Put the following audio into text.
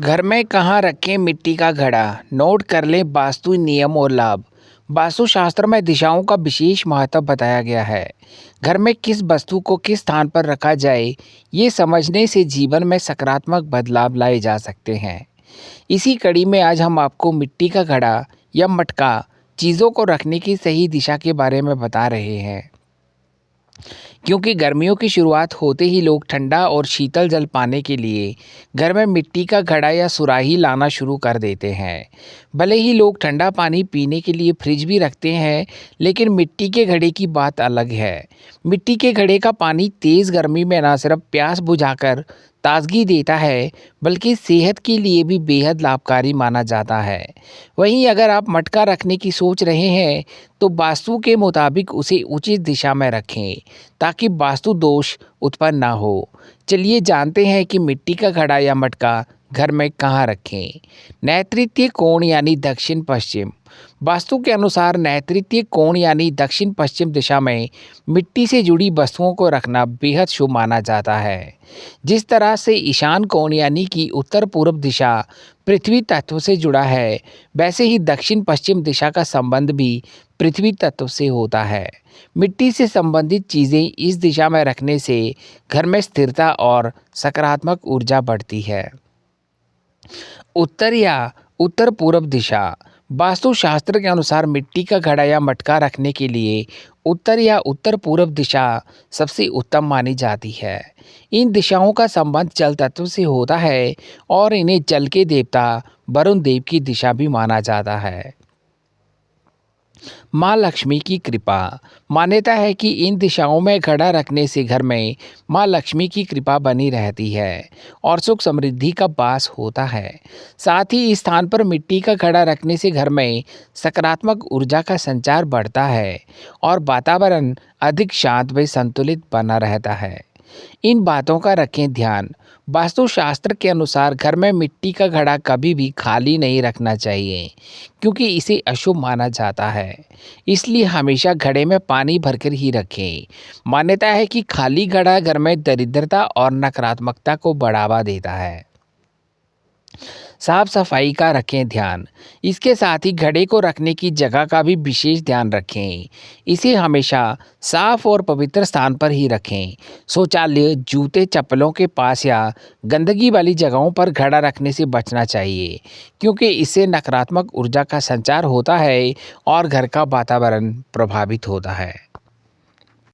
घर में कहाँ रखें मिट्टी का घड़ा? नोट कर लें वास्तु नियम और लाभ। वास्तुशास्त्र में दिशाओं का विशेष महत्व बताया गया है। घर में किस वस्तु को किस स्थान पर रखा जाए, ये समझने से जीवन में सकारात्मक बदलाव लाए जा सकते हैं। इसी कड़ी में आज हम आपको मिट्टी का घड़ा या मटका चीज़ों को रखने की सही दिशा के बारे में बता रहे हैं। क्योंकि गर्मियों की शुरुआत होते ही लोग ठंडा और शीतल जल पाने के लिए घर में मिट्टी का घड़ा या सुराही लाना शुरू कर देते हैं। भले ही लोग ठंडा पानी पीने के लिए फ्रिज भी रखते हैं, लेकिन मिट्टी के घड़े की बात अलग है। मिट्टी के घड़े का पानी तेज़ गर्मी में न सिर्फ प्यास बुझाकर ताजगी देता है, बल्कि सेहत के लिए भी बेहद लाभकारी माना जाता है। वहीं अगर आप मटका रखने की सोच रहे हैं, तो वास्तु के मुताबिक उसे उचित दिशा में रखें, ताकि वास्तु दोष उत्पन्न ना हो। चलिए जानते हैं कि मिट्टी का घड़ा या मटका घर में कहाँ रखें। नैऋत्य कोण यानी दक्षिण पश्चिम। वास्तु के अनुसार नैऋत्य कोण यानी दक्षिण पश्चिम दिशा में मिट्टी से जुड़ी वस्तुओं को रखना बेहद शुभ माना जाता है। जिस तरह से ईशान कोण यानी कि उत्तर पूर्व दिशा पृथ्वी तत्व से जुड़ा है, वैसे ही दक्षिण पश्चिम दिशा का संबंध भी पृथ्वी तत्व से होता है। मिट्टी से संबंधित चीज़ें इस दिशा में रखने से घर में स्थिरता और सकारात्मक ऊर्जा बढ़ती है। उत्तर या उत्तर पूर्व दिशा। वास्तुशास्त्र के अनुसार मिट्टी का घड़ा या मटका रखने के लिए उत्तर या उत्तर पूर्व दिशा सबसे उत्तम मानी जाती है। इन दिशाओं का संबंध जल तत्व से होता है और इन्हें जल के देवता वरुण देव की दिशा भी माना जाता है। माँ लक्ष्मी की कृपा। मान्यता है कि इन दिशाओं में घड़ा रखने से घर में माँ लक्ष्मी की कृपा बनी रहती है और सुख समृद्धि का वास होता है। साथ ही इस स्थान पर मिट्टी का घड़ा रखने से घर में सकारात्मक ऊर्जा का संचार बढ़ता है और वातावरण अधिक शांत व संतुलित बना रहता है। इन बातों का रखें ध्यान। वास्तुशास्त्र के अनुसार घर में मिट्टी का घड़ा कभी भी खाली नहीं रखना चाहिए, क्योंकि इसे अशुभ माना जाता है। इसलिए हमेशा घड़े में पानी भरकर ही रखें। मान्यता है कि खाली घड़ा घर में दरिद्रता और नकारात्मकता को बढ़ावा देता है। साफ सफाई का रखें ध्यान। इसके साथ ही घड़े को रखने की जगह का भी विशेष ध्यान रखें। इसे हमेशा साफ और पवित्र स्थान पर ही रखें। शौचालय, जूते, चप्पलों के पास या गंदगी वाली जगहों पर घड़ा रखने से बचना चाहिए, क्योंकि इससे नकारात्मक ऊर्जा का संचार होता है और घर का वातावरण प्रभावित होता है।